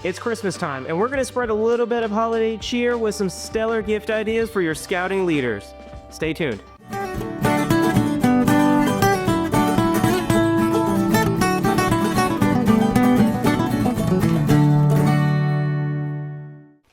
It's Christmas time, and we're going to spread a little bit of holiday cheer with some stellar gift ideas for your scouting leaders. Stay tuned.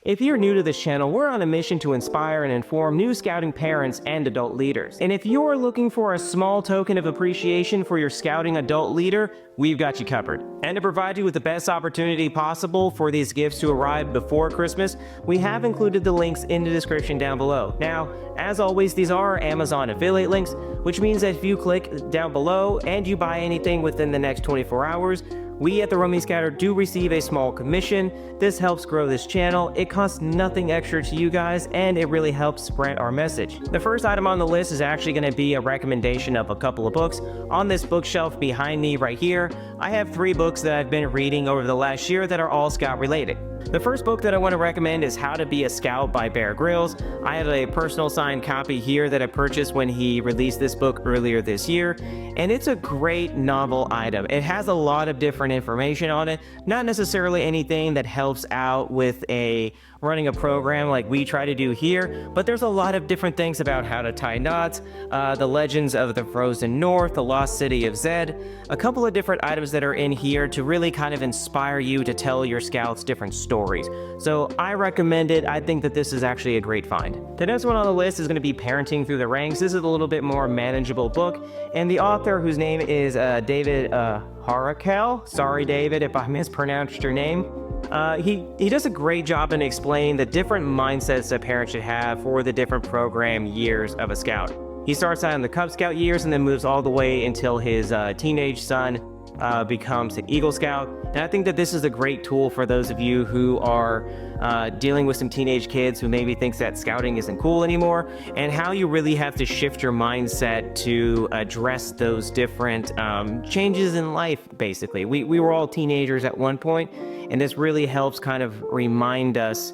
If you're new to this channel, we're on a mission to inspire and inform new scouting parents and adult leaders. And if you're looking for a small token of appreciation for your scouting adult leader, we've got you covered. And to provide you with the best opportunity possible for these gifts to arrive before Christmas, we have included the links in the description down below. Now, as always, these are Amazon affiliate links, which means that if you click down below and you buy anything within the next 24 hours, we at the Roaming Scouter do receive a small commission. This helps grow this channel. It costs nothing extra to you guys, and it really helps spread our message. The first item on the list is actually going to be a recommendation of a couple of books. On this bookshelf behind me right here, I have 3 books that I've been reading over the last year that are all Scout related. The first book that I want to recommend is How to Be a Scout by Bear Grylls. I have a personal signed copy here that I purchased when he released this book earlier this year, and it's a great novel item. It has a lot of different information on it, not necessarily anything that helps out with running a program like we try to do here, but there's a lot of different things about how to tie knots, the legends of the frozen north, the lost city of Zed, a couple of different items that are in here to really kind of inspire you to tell your scouts different stories. So I recommend it. I think that this is actually a great find. The next one on the list is going to be Parenting Through the Ranks. This is a little bit more manageable book, and the author, whose name is David Harakel. Sorry, David, if I mispronounced your name. He does a great job in explaining the different mindsets that parents should have for the different program years of a scout. He starts out in the Cub Scout years and then moves all the way until his teenage son becomes an Eagle Scout. And I think that this is a great tool for those of you who are dealing with some teenage kids who maybe thinks that scouting isn't cool anymore, and how you really have to shift your mindset to address those different changes in life, basically. We were all teenagers at one point, and this really helps kind of remind us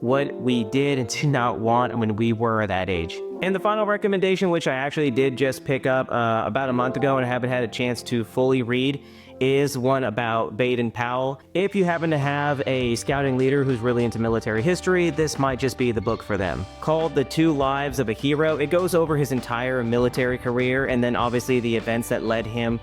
what we did and did not want when we were that age. And the final recommendation, which I actually did just pick up about a month ago and I haven't had a chance to fully read, is one about Baden-Powell. If you happen to have a scouting leader who's really into military history, this might just be the book for them. Called The 2 Lives of a Hero, it goes over his entire military career and then obviously the events that led him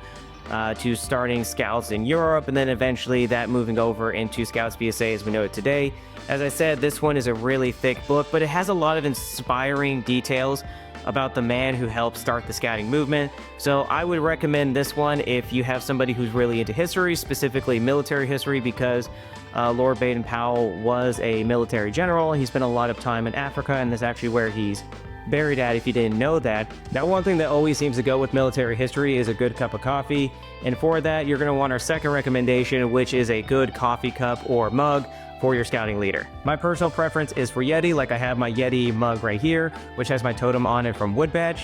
to starting Scouts in Europe, and then eventually that moving over into Scouts BSA as we know it today. As I said, this one is a really thick book, but it has a lot of inspiring details about the man who helped start the scouting movement. So I would recommend this one if you have somebody who's really into history, specifically military history, because Lord Baden-Powell was a military general. He spent a lot of time in Africa, and that's actually where he's buried at, if you didn't know that. Now, one thing that always seems to go with military history is a good cup of coffee, and for that you're going to want our second recommendation, which is a good coffee cup or mug for your scouting leader. My personal preference is for Yeti, like I have my Yeti mug right here, which has my totem on it from Wood Badge.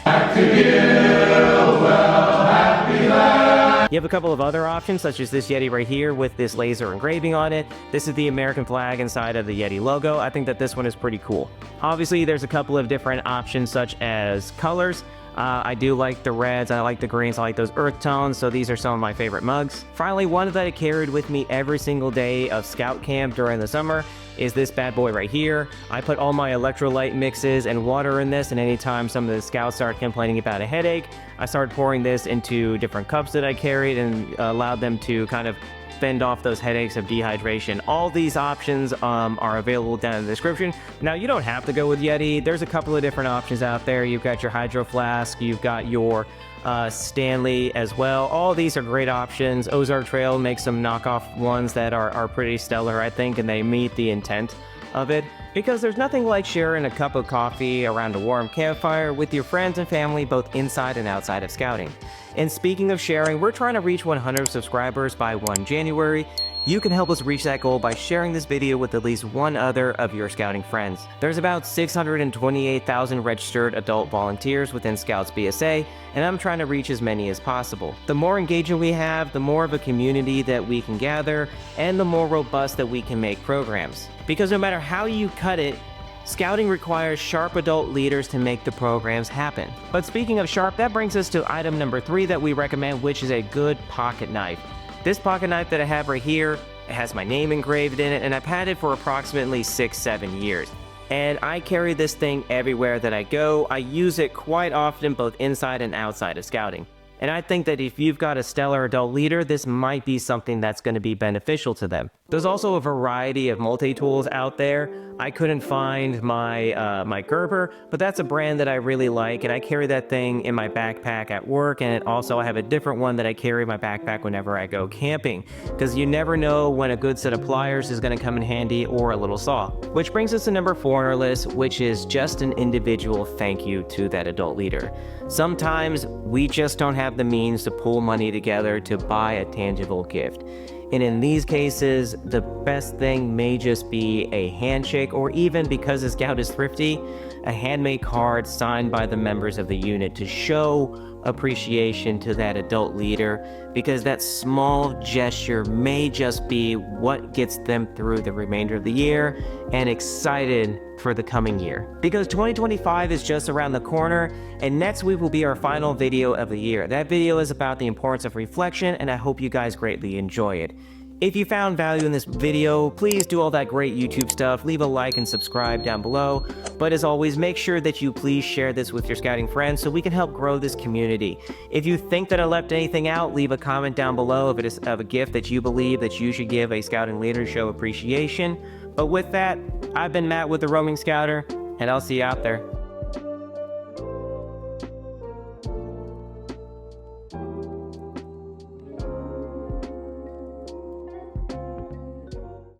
You have a couple of other options, such as this Yeti right here with this laser engraving on it. This is the American flag inside of the Yeti logo. I think that this one is pretty cool. Obviously, there's a couple of different options, such as colors. I do like the reds, I like the greens, I like those earth tones, so these are some of my favorite mugs. Finally, one that I carried with me every single day of scout camp during the summer is this bad boy right here. I put all my electrolyte mixes and water in this, and anytime some of the scouts started complaining about a headache, I started pouring this into different cups that I carried and allowed them to kind of fend off those headaches of dehydration. All these options are available down in the description. Now, you don't have to go with Yeti. There's a couple of different options out there. You've got your Hydro Flask, you've got your Stanley as well. All these are great options. Ozark Trail makes some knockoff ones that are pretty stellar, I think, and they meet the intent of it, because there's nothing like sharing a cup of coffee around a warm campfire with your friends and family, both inside and outside of scouting. And speaking of sharing, we're trying to reach 100 subscribers by 1 January. You can help us reach that goal by sharing this video with at least one other of your scouting friends. There's about 628,000 registered adult volunteers within Scouts BSA, and I'm trying to reach as many as possible. The more engagement we have, the more of a community that we can gather, and the more robust that we can make programs. Because no matter how you cut it, scouting requires sharp adult leaders to make the programs happen. But speaking of sharp, that brings us to item number 3 that we recommend, which is a good pocket knife. This pocket knife that I have right here It has my name engraved in it, and I've had it for approximately 6-7 years. And I carry this thing everywhere that I go. I use it quite often, both inside and outside of scouting. And I think that if you've got a stellar adult leader, this might be something that's going to be beneficial to them. There's also a variety of multi-tools out there. I couldn't find my Gerber, but that's a brand that I really like, and I carry that thing in my backpack at work, and also I have a different one that I carry in my backpack whenever I go camping, because you never know when a good set of pliers is going to come in handy, or a little saw. Which brings us to number 4 on our list, which is just an individual thank you to that adult leader. Sometimes we just don't have the means to pull money together to buy a tangible gift. And in these cases, the best thing may just be a handshake, or even, because a scout is thrifty, a handmade card signed by the members of the unit to show appreciation to that adult leader, because that small gesture may just be what gets them through the remainder of the year and excited for the coming year. Because 2025 is just around the corner, and next week will be our final video of the year. That video is about the importance of reflection, and I hope you guys greatly enjoy it. If you found value in this video, please do all that great YouTube stuff, leave a like and subscribe down below. But as always, make sure that you please share this with your scouting friends so we can help grow this community. If you think that I left anything out, leave a comment down below if it is of a gift that you believe that you should give a scouting leader to show appreciation. But with that, I've been Matt with the Roaming Scouter, and I'll see you out there.